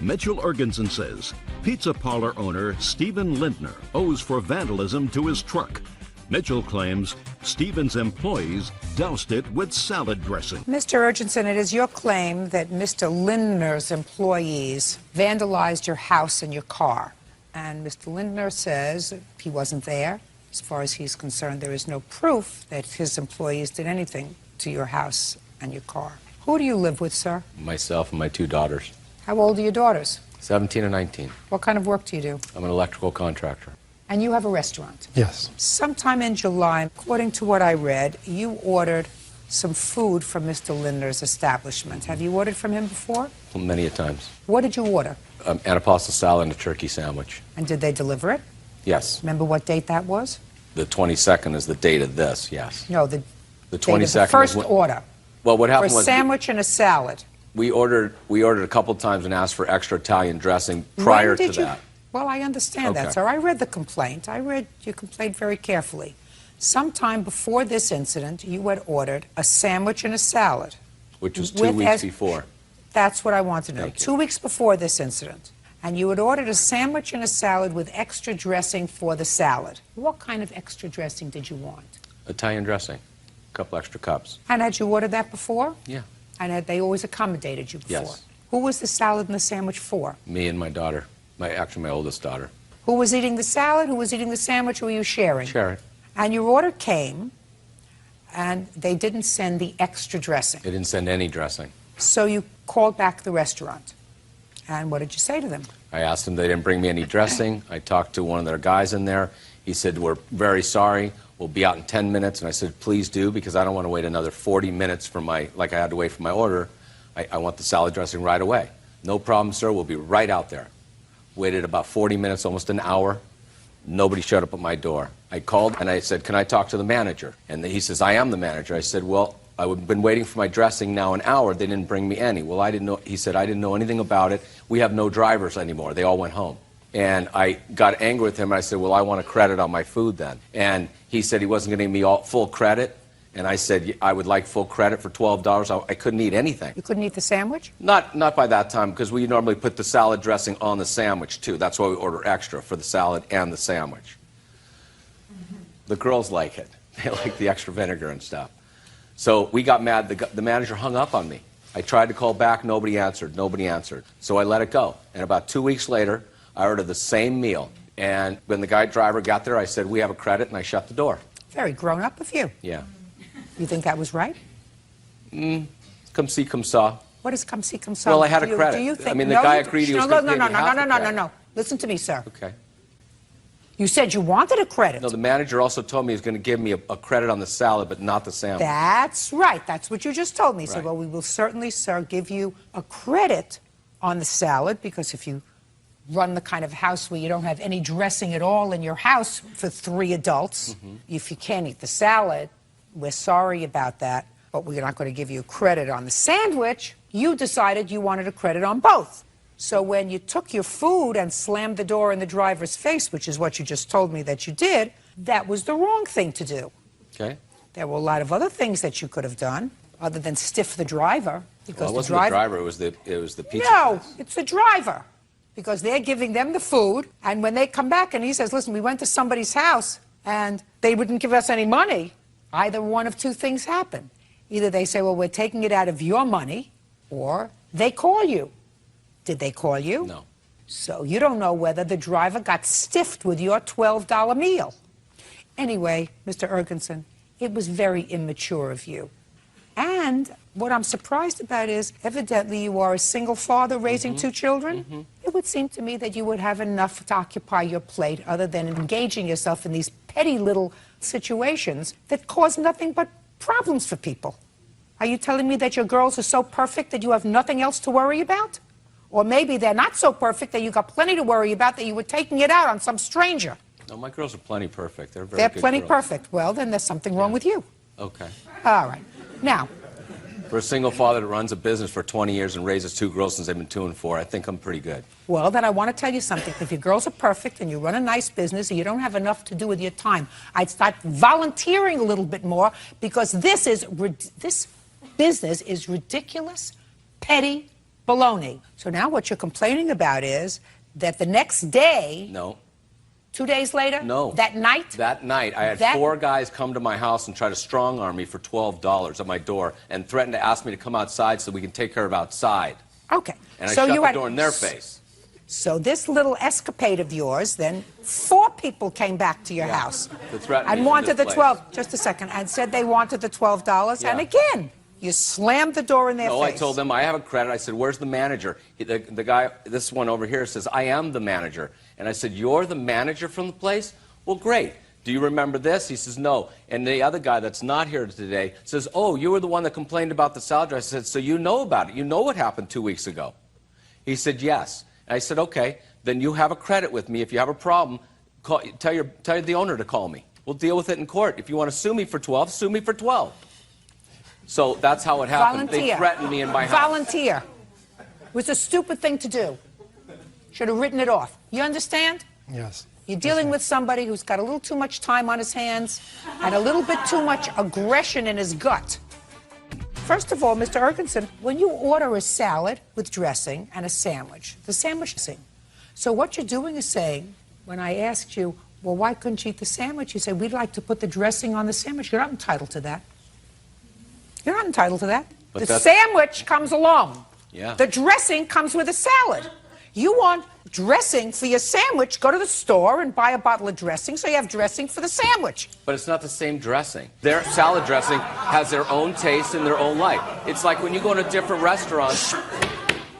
Mitchell Ergensen says pizza parlor owner Stephen Lindner owes for vandalism to his truck. Mitchell claims Stephen's employees doused it with salad dressing. Mr. Ergensen, it is your claim that Mr. Lindner's employees vandalized your house and your car. And Mr. Lindner says he wasn't there. As far as he's concerned, there is no proof that his employees did anything to your house and your car. Who do you live with, sir? Myself and my 2 daughters. How old are your daughters? 17 and 19. What kind of work do you do? I'm an electrical contractor. And you have a restaurant? Yes. Sometime in July, according to what I read, you ordered some food from Mr. Lindner's establishment. Have you ordered from him before? Many a times. What did you order? Antipasta salad and a turkey sandwich. And did they deliver it? Yes. Remember what date that was? The 22nd is the date of this, yes. No, the 22nd date of the first order. Well, what happened for a was sandwich and a salad. we ordered a couple times and asked for extra Italian dressing prior to that. Well, I understand Okay. that, sir. I read the complaint. I read your complaint very carefully. Sometime before this incident, you had ordered a sandwich and a salad. Which was 2 weeks before. That's what I want to know. Thank you. 2 weeks before this incident. And you had ordered a sandwich and a salad with extra dressing for the salad. What kind of extra dressing did you want? Italian dressing. A couple extra cups. And had you ordered that before? Yeah. And had they always accommodated you before? Yes. Who was the salad and the sandwich for? Me and my daughter. Actually, my oldest daughter. Who was eating the salad? Who was eating the sandwich? Who were you sharing? Sharon. And your order came, and they didn't send the extra dressing. They didn't send any dressing. So you called back the restaurant. And what did you say to them? I asked them, they didn't bring me any dressing. I talked to one of their guys in there. He said, we're very sorry. We'll be out in 10 minutes. And I said, please do, because I don't want to wait another 40 minutes for like I had to wait for my order. I want the salad dressing right away. No problem, sir. We'll be right out there. Waited about 40 minutes, almost an hour. Nobody showed up at my door. I called and I said, can I talk to the manager? And he says, I am the manager. I said, well, I've been waiting for my dressing now an hour. They didn't bring me any. Well, I didn't know. He said, I didn't know anything about it. We have no drivers anymore. They all went home. And I got angry with him. And I said, well, I want a credit on my food then. And he said he wasn't going to give me full credit. And I said, I would like full credit for $12. I couldn't eat anything. You couldn't eat the sandwich? Not by that time, because we normally put the salad dressing on the sandwich, too. That's why we order extra for the salad and the sandwich. The girls like it. They like the extra vinegar and stuff. So we got mad. The manager hung up on me. I tried to call back. Nobody answered. Nobody answered. So I let it go. And about 2 weeks later, I ordered the same meal. And when the driver got there, I said, we have a credit, and I shut the door. Very grown up of you. Yeah. You think that was right? Come see, come saw. What does come see, come saw? Well, I had a credit. Do you think, I mean, the guy agreed he was going to give me half the credit. No. Listen to me, sir. Okay. You said you wanted a credit. No, the manager also told me he was going to give me a credit on the salad, but not the sandwich. That's right. That's what you just told me. He Right. said, well, we will certainly, sir, give you a credit on the salad, because if you run the kind of house where you don't have any dressing at all in your house for 3 adults, if you can't eat the salad, we're sorry about that, but we're not going to give you a credit on the sandwich. You decided you wanted a credit on both. So when you took your food and slammed the door in the driver's face, which is what you just told me that you did, that was the wrong thing to do. Okay. There were a lot of other things that you could have done, other than stiff the driver. Because Well, it wasn't the driver, it was the pizza No, place. it's the driver. Because they're giving them the food, and when they come back and he says, listen, we went to somebody's house and they wouldn't give us any money, either one of two things happen. Either they say, well, we're taking it out of your money, or they call you. Did they call you? No. So you don't know whether the driver got stiffed with your $12 meal. Anyway, Mr. Ergensen, it was very immature of you. And what I'm surprised about is, evidently you are a single father raising 2 children. It would seem to me that you would have enough to occupy your plate other than engaging yourself in these petty little situations that cause nothing but problems for people. Are you telling me that your girls are so perfect that you have nothing else to worry about? Or maybe they're not so perfect that you got plenty to worry about, that you were taking it out on some stranger. No, my girls are plenty perfect. They're very They're good plenty girls. perfect. Well, then there's something wrong with you. Okay. All right. Now, For a single father that runs a business for 20 years and raises 2 girls since they've been 2 and 4, I think I'm pretty good. well, then I want to tell you something. If your girls are perfect and you run a nice business and you don't have enough to do with your time, I'd start volunteering a little bit more, because this business is ridiculous, petty, Baloney. So now what you're complaining about is that the next day... No. 2 days later? No. That night? That night, I had 4 guys come to my house and try to strong-arm me for $12 at my door and threaten to ask me to come outside so we can take care of outside. Okay. And I shut the door in their face. So this little escapade of yours, then 4 people came back to your house and wanted the 12. Just a second. And said they wanted the $12. And again, you slammed the door in their face. No, I told them I have a credit. I said, "Where's the manager?" The guy, this one over here, says, "I am the manager." And I said, "You're the manager from the place? Well, great. Do you remember this?" He says, "No." And the other guy that's not here today says, "Oh, you were the one that complained about the salad dressing." I said, "So you know about it? You know what happened 2 weeks ago?" He said, "Yes." And I said, "Okay, then you have a credit with me. If you have a problem, tell the owner to call me. We'll deal with it in court. If you want to sue me for 12, sue me for 12. So that's how it happened. Volunteer. They threatened me in my house. Volunteer. It was a stupid thing to do. Should have written it off. You understand? Yes. You're dealing with somebody who's got a little too much time on his hands and a little bit too much aggression in his gut. First of all, Mr. Ergenson, when you order a salad with dressing and a sandwich, the sandwich is. So what you're doing is saying, when I asked you, well, why couldn't you eat the sandwich? You say, we'd like to put the dressing on the sandwich. You're not entitled to that. You're not entitled to that. But the sandwich comes along. Yeah. The dressing comes with a salad. You want dressing for your sandwich, go to the store and buy a bottle of dressing so you have dressing for the sandwich. But it's not the same dressing. Their salad dressing has their own taste and their own life. It's like when you go into different restaurants.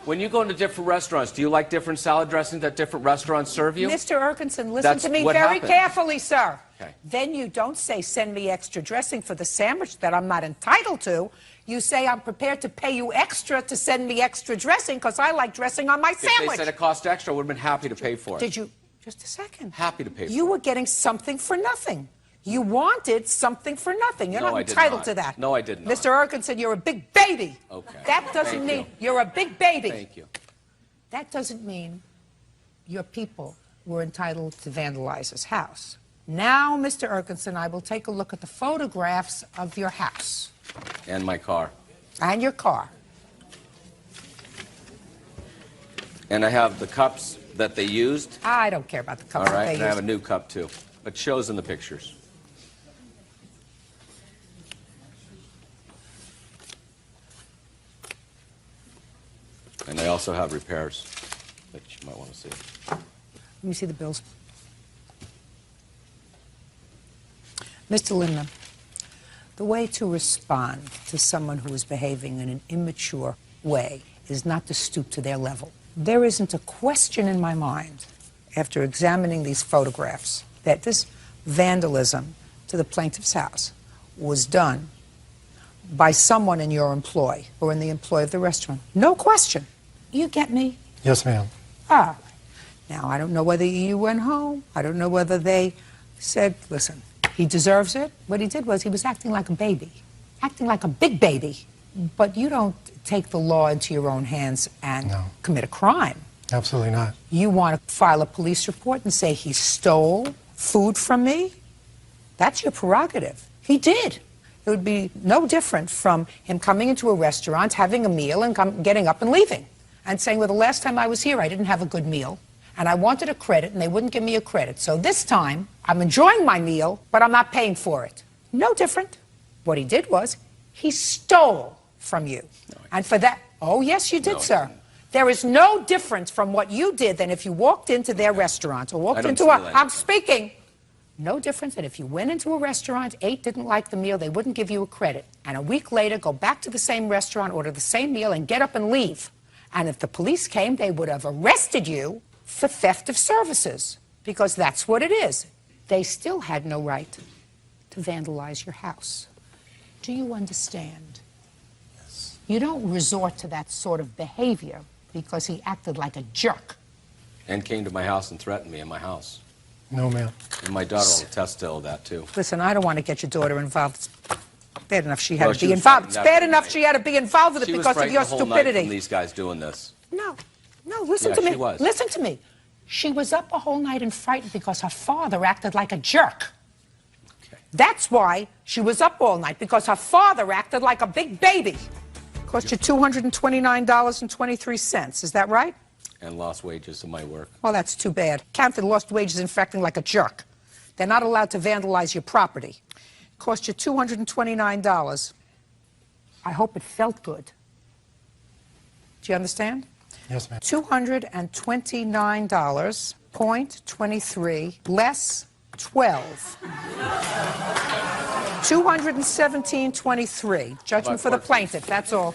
When you go into different restaurants, do you like different salad dressings that different restaurants serve you? Mr. Ergenson, listen to me very carefully, sir. Okay. Then you don't say, send me extra dressing for the sandwich that I'm not entitled to. You say, I'm prepared to pay you extra to send me extra dressing because I like dressing on my sandwich. If they said it cost extra, I would have been happy to pay for it. Did you? Just a second. Happy to pay for it. You were getting something for nothing. You wanted something for nothing. You're not entitled to that. No, I did not. Mr. Ergenson, you're a big baby. Okay. That doesn't mean you're a big baby. Thank you. That doesn't mean your people were entitled to vandalize his house. Now, Mr. Ergenson, I will take a look at the photographs of your house. And my car. And your car. And I have the cups that they used. I don't care about the cups All right, that they and I have a used. new cup, too. It shows in the pictures. And I also have repairs that you might want to see. Let me see the bills. Mr. Lindner, the way to respond to someone who is behaving in an immature way is not to stoop to their level. There isn't a question in my mind, after examining these photographs, that this vandalism to the plaintiff's house was done by someone in your employ or in the employ of the restaurant. No question. You get me? Yes, ma'am. Ah. Now, I don't know whether you went home. I don't know whether they said, listen, he deserves it. What he did was he was acting like a baby, acting like a big baby. But you don't take the law into your own hands and commit a crime. Absolutely not. You want to file a police report and say he stole food from me? That's your prerogative. He did. It would be no different from him coming into a restaurant, having a meal, and getting up and leaving. And saying, well, the last time I was here, I didn't have a good meal. And I wanted a credit, and they wouldn't give me a credit. So this time, I'm enjoying my meal, but I'm not paying for it. No different. What he did was, he stole from you. No, and for that, oh, yes, you did, sir. There is no difference from what you did than if you walked into their restaurant or walked into a... I'm speaking. No difference than if you went into a restaurant, ate, didn't like the meal, they wouldn't give you a credit. And a week later, go back to the same restaurant, order the same meal, and get up and leave. And if the police came, they would have arrested you for theft of services, because that's what it is. They still had no right to vandalize your house. Do you understand? Yes. You don't resort to that sort of behavior because he acted like a jerk. And came to my house and threatened me in my house. No, ma'am. And my daughter will attest to all that, too. Listen, I don't want to get your daughter involved. It's bad enough she had to be involved. It's bad enough she had to be involved with it because of your stupidity. She was frightened the whole night from these guys doing this. No, listen to me. She was. Listen to me. She was up a whole night and frightened because her father acted like a jerk. Okay. That's why she was up all night, because her father acted like a big baby. Cost you $229.23. Is that right? And lost wages in my work. Well, that's too bad. Counted lost wages in fact like a jerk. They're not allowed to vandalize your property. Cost you $229. I hope it felt good. Do you understand? Yes, ma'am. $229.23 less 12. $217.23. Judgment for the plaintiff, that's all.